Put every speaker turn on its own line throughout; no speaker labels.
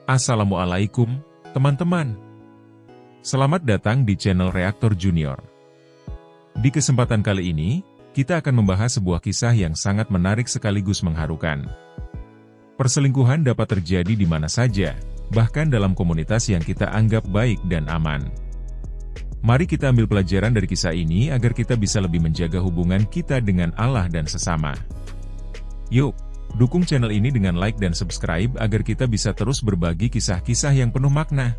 Assalamualaikum, teman-teman. Selamat datang di channel Reaktor Junior. Di kesempatan kali ini, kita akan membahas sebuah kisah yang sangat menarik sekaligus mengharukan. Perselingkuhan dapat terjadi di mana saja, bahkan dalam komunitas yang kita anggap baik dan aman. Mari kita ambil pelajaran dari kisah ini agar kita bisa lebih menjaga hubungan kita dengan Allah dan sesama. Yuk, dukung channel ini dengan like dan subscribe agar kita bisa terus berbagi kisah-kisah yang penuh makna.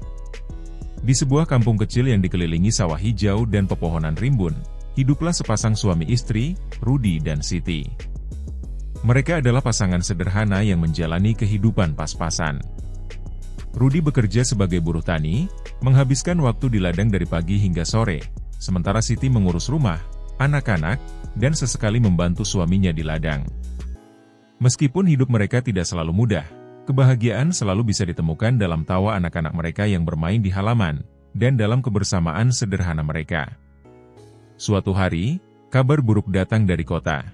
Di sebuah kampung kecil yang dikelilingi sawah hijau dan pepohonan rimbun, hiduplah sepasang suami istri, Rudy dan Siti. Mereka adalah pasangan sederhana yang menjalani kehidupan pas-pasan. Rudy bekerja sebagai buruh tani, menghabiskan waktu di ladang dari pagi hingga sore, sementara Siti mengurus rumah, anak-anak, dan sesekali membantu suaminya di ladang. Meskipun hidup mereka tidak selalu mudah, kebahagiaan selalu bisa ditemukan dalam tawa anak-anak mereka yang bermain di halaman, dan dalam kebersamaan sederhana mereka. Suatu hari, kabar buruk datang dari kota.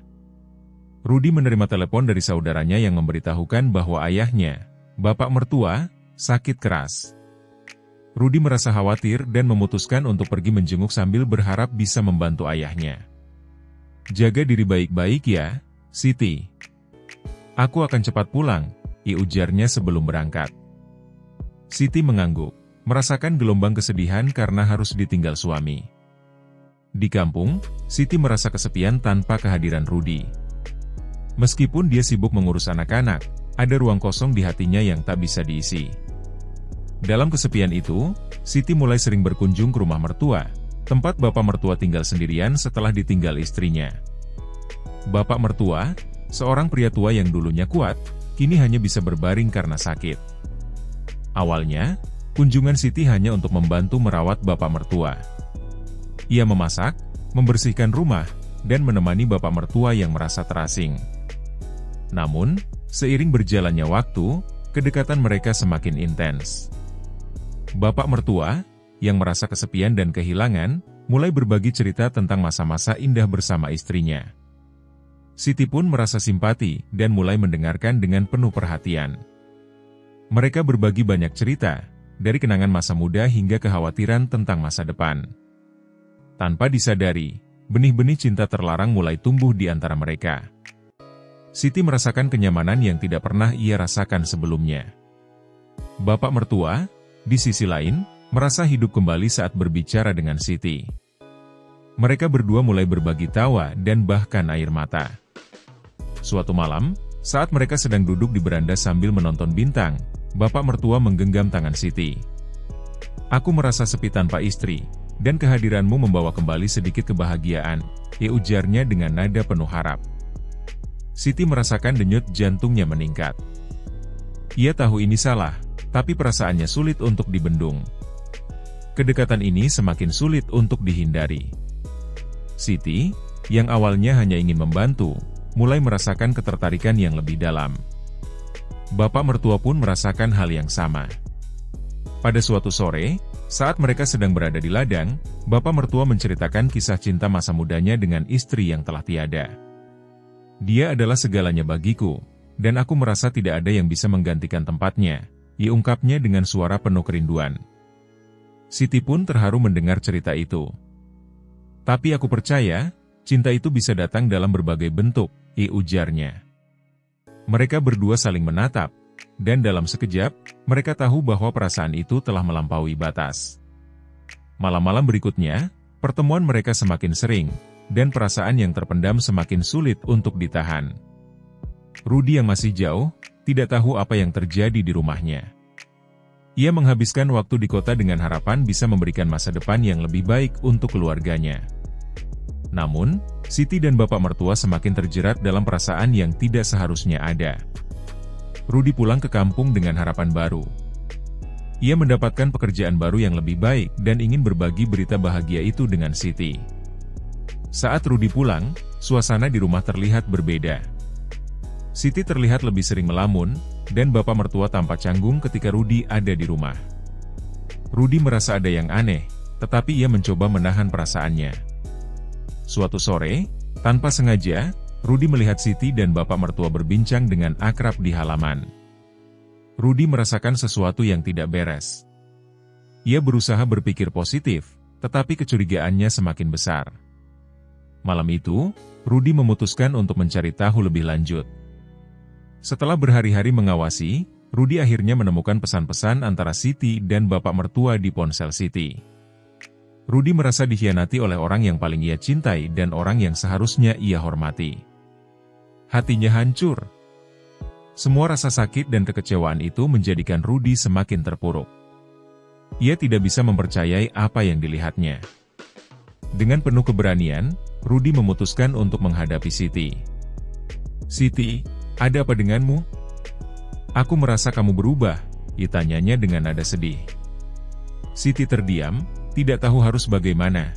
Rudy menerima telepon dari saudaranya yang memberitahukan bahwa ayahnya, bapak mertua, sakit keras. Rudy merasa khawatir dan memutuskan untuk pergi menjenguk sambil berharap bisa membantu ayahnya. "Jaga diri baik-baik ya, Siti. Aku akan cepat pulang," ujarnya sebelum berangkat. Siti mengangguk, merasakan gelombang kesedihan karena harus ditinggal suami. Di kampung, Siti merasa kesepian tanpa kehadiran Rudy. Meskipun dia sibuk mengurus anak-anak, ada ruang kosong di hatinya yang tak bisa diisi. Dalam kesepian itu, Siti mulai sering berkunjung ke rumah mertua, tempat bapak mertua tinggal sendirian setelah ditinggal istrinya. Bapak mertua, seorang pria tua yang dulunya kuat, kini hanya bisa berbaring karena sakit. Awalnya, kunjungan Siti hanya untuk membantu merawat bapak mertua. Ia memasak, membersihkan rumah, dan menemani bapak mertua yang merasa terasing. Namun, seiring berjalannya waktu, kedekatan mereka semakin intens. Bapak mertua, yang merasa kesepian dan kehilangan, mulai berbagi cerita tentang masa-masa indah bersama istrinya. Siti pun merasa simpati dan mulai mendengarkan dengan penuh perhatian. Mereka berbagi banyak cerita, dari kenangan masa muda hingga kekhawatiran tentang masa depan. Tanpa disadari, benih-benih cinta terlarang mulai tumbuh di antara mereka. Siti merasakan kenyamanan yang tidak pernah ia rasakan sebelumnya. Bapak mertua, di sisi lain, merasa hidup kembali saat berbicara dengan Siti. Mereka berdua mulai berbagi tawa dan bahkan air mata. Suatu malam, saat mereka sedang duduk di beranda sambil menonton bintang, bapak mertua menggenggam tangan Siti. "Aku merasa sepi tanpa istri, dan kehadiranmu membawa kembali sedikit kebahagiaan," ujarnya dengan nada penuh harap. Siti merasakan denyut jantungnya meningkat. Ia tahu ini salah, tapi perasaannya sulit untuk dibendung. Kedekatan ini semakin sulit untuk dihindari. Siti, yang awalnya hanya ingin membantu, mulai merasakan ketertarikan yang lebih dalam. Bapak mertua pun merasakan hal yang sama. Pada suatu sore, saat mereka sedang berada di ladang, bapak mertua menceritakan kisah cinta masa mudanya dengan istri yang telah tiada. "Dia adalah segalanya bagiku, dan aku merasa tidak ada yang bisa menggantikan tempatnya," ungkapnya dengan suara penuh kerinduan. Siti pun terharu mendengar cerita itu. "Tapi aku percaya, cinta itu bisa datang dalam berbagai bentuk," ujarnya. Mereka berdua saling menatap, dan dalam sekejap, mereka tahu bahwa perasaan itu telah melampaui batas. Malam-malam berikutnya, pertemuan mereka semakin sering, dan perasaan yang terpendam semakin sulit untuk ditahan. Rudy yang masih jauh, tidak tahu apa yang terjadi di rumahnya. Ia menghabiskan waktu di kota dengan harapan bisa memberikan masa depan yang lebih baik untuk keluarganya. Namun, Siti dan bapak mertua semakin terjerat dalam perasaan yang tidak seharusnya ada. Rudy pulang ke kampung dengan harapan baru. Ia mendapatkan pekerjaan baru yang lebih baik dan ingin berbagi berita bahagia itu dengan Siti. Saat Rudy pulang, suasana di rumah terlihat berbeda. Siti terlihat lebih sering melamun, dan bapak mertua tampak canggung ketika Rudy ada di rumah. Rudy merasa ada yang aneh, tetapi ia mencoba menahan perasaannya. Suatu sore, tanpa sengaja, Rudy melihat Siti dan bapak mertua berbincang dengan akrab di halaman. Rudy merasakan sesuatu yang tidak beres. Ia berusaha berpikir positif, tetapi kecurigaannya semakin besar. Malam itu, Rudy memutuskan untuk mencari tahu lebih lanjut. Setelah berhari-hari mengawasi, Rudy akhirnya menemukan pesan-pesan antara Siti dan bapak mertua di ponsel Siti. Rudy merasa dikhianati oleh orang yang paling ia cintai dan orang yang seharusnya ia hormati. Hatinya hancur. Semua rasa sakit dan kekecewaan itu menjadikan Rudy semakin terpuruk. Ia tidak bisa mempercayai apa yang dilihatnya. Dengan penuh keberanian, Rudy memutuskan untuk menghadapi Siti. "Siti, ada apa denganmu? Aku merasa kamu berubah," ditanyanya dengan nada sedih. Siti terdiam, tidak tahu harus bagaimana.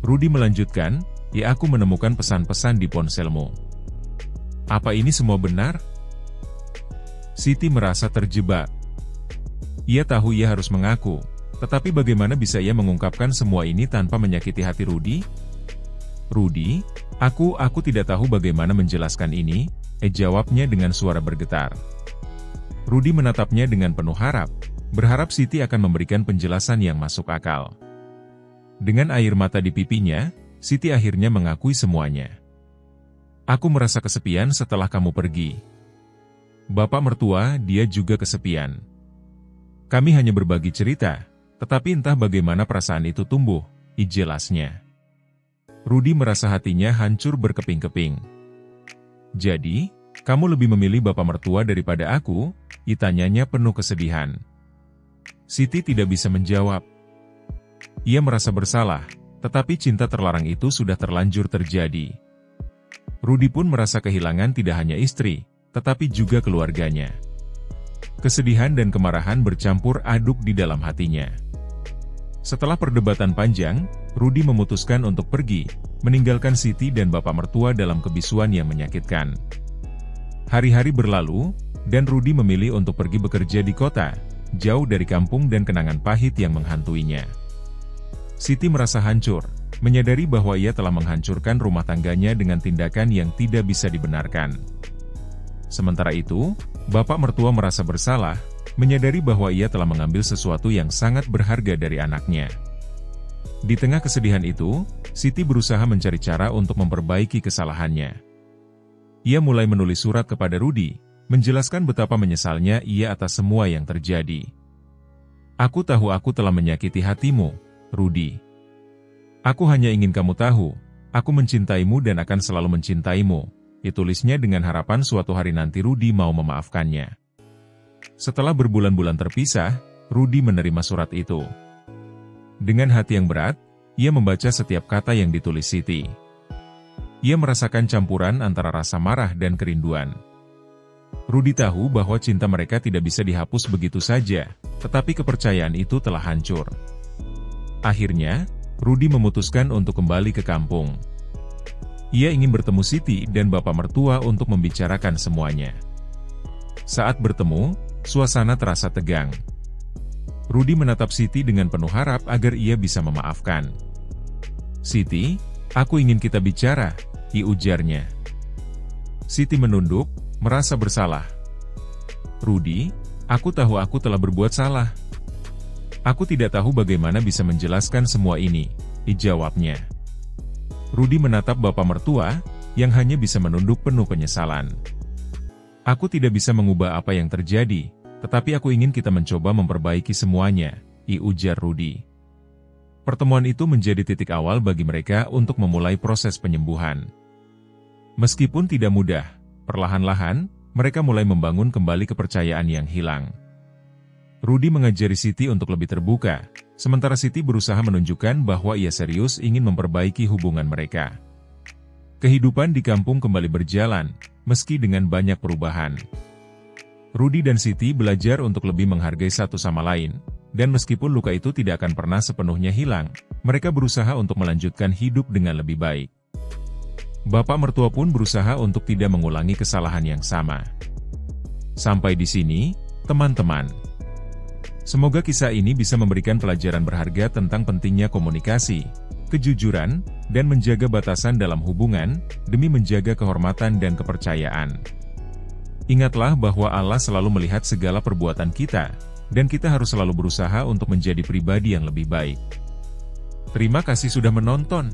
Rudy melanjutkan, "Ya, aku menemukan pesan-pesan di ponselmu. Apa ini semua benar?" Siti merasa terjebak. Ia tahu ia harus mengaku, tetapi bagaimana bisa ia mengungkapkan semua ini tanpa menyakiti hati Rudy? "Rudy, aku tidak tahu bagaimana menjelaskan ini," jawabnya dengan suara bergetar. Rudy menatapnya dengan penuh harap, berharap Siti akan memberikan penjelasan yang masuk akal. Dengan air mata di pipinya, Siti akhirnya mengakui semuanya. "Aku merasa kesepian setelah kamu pergi. Bapak mertua, dia juga kesepian. Kami hanya berbagi cerita, tetapi entah bagaimana perasaan itu tumbuh," jelasnya. Rudy merasa hatinya hancur berkeping-keping. "Jadi, kamu lebih memilih bapak mertua daripada aku?" tanyanya penuh kesedihan. Siti tidak bisa menjawab. Ia merasa bersalah, tetapi cinta terlarang itu sudah terlanjur terjadi. Rudy pun merasa kehilangan tidak hanya istri, tetapi juga keluarganya. Kesedihan dan kemarahan bercampur aduk di dalam hatinya. Setelah perdebatan panjang, Rudy memutuskan untuk pergi, meninggalkan Siti dan bapak mertua dalam kebisuan yang menyakitkan. Hari-hari berlalu, dan Rudy memilih untuk pergi bekerja di kota, jauh dari kampung dan kenangan pahit yang menghantuinya. Siti merasa hancur, menyadari bahwa ia telah menghancurkan rumah tangganya dengan tindakan yang tidak bisa dibenarkan. Sementara itu, bapak mertua merasa bersalah, menyadari bahwa ia telah mengambil sesuatu yang sangat berharga dari anaknya. Di tengah kesedihan itu, Siti berusaha mencari cara untuk memperbaiki kesalahannya. Ia mulai menulis surat kepada Rudy, menjelaskan betapa menyesalnya ia atas semua yang terjadi. "Aku tahu aku telah menyakiti hatimu, Rudy. Aku hanya ingin kamu tahu, aku mencintaimu dan akan selalu mencintaimu," ditulisnya dengan harapan suatu hari nanti Rudy mau memaafkannya. Setelah berbulan-bulan terpisah, Rudy menerima surat itu. Dengan hati yang berat, ia membaca setiap kata yang ditulis Siti. Ia merasakan campuran antara rasa marah dan kerinduan. Rudy tahu bahwa cinta mereka tidak bisa dihapus begitu saja, tetapi kepercayaan itu telah hancur. Akhirnya, Rudy memutuskan untuk kembali ke kampung. Ia ingin bertemu Siti dan bapak mertua untuk membicarakan semuanya. Saat bertemu, suasana terasa tegang. Rudy menatap Siti dengan penuh harap agar ia bisa memaafkan. "Siti, aku ingin kita bicara," ujarnya. Siti menunduk, merasa bersalah. "Rudy, aku tahu aku telah berbuat salah. Aku tidak tahu bagaimana bisa menjelaskan semua ini," jawabnya. Rudy menatap bapak mertua, yang hanya bisa menunduk penuh penyesalan. "Aku tidak bisa mengubah apa yang terjadi, tetapi aku ingin kita mencoba memperbaiki semuanya," ujar Rudy. Pertemuan itu menjadi titik awal bagi mereka untuk memulai proses penyembuhan. Meskipun tidak mudah, perlahan-lahan, mereka mulai membangun kembali kepercayaan yang hilang. Rudy mengajari Siti untuk lebih terbuka, sementara Siti berusaha menunjukkan bahwa ia serius ingin memperbaiki hubungan mereka. Kehidupan di kampung kembali berjalan, meski dengan banyak perubahan. Rudy dan Siti belajar untuk lebih menghargai satu sama lain, dan meskipun luka itu tidak akan pernah sepenuhnya hilang, mereka berusaha untuk melanjutkan hidup dengan lebih baik. Bapak mertua pun berusaha untuk tidak mengulangi kesalahan yang sama. Sampai di sini, teman-teman. Semoga kisah ini bisa memberikan pelajaran berharga tentang pentingnya komunikasi, kejujuran, dan menjaga batasan dalam hubungan, demi menjaga kehormatan dan kepercayaan. Ingatlah bahwa Allah selalu melihat segala perbuatan kita, dan kita harus selalu berusaha untuk menjadi pribadi yang lebih baik. Terima kasih sudah menonton.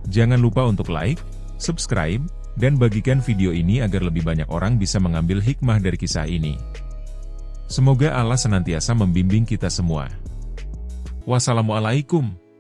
Jangan lupa untuk like, subscribe, dan bagikan video ini agar lebih banyak orang bisa mengambil hikmah dari kisah ini. Semoga Allah senantiasa membimbing kita semua. Wassalamualaikum.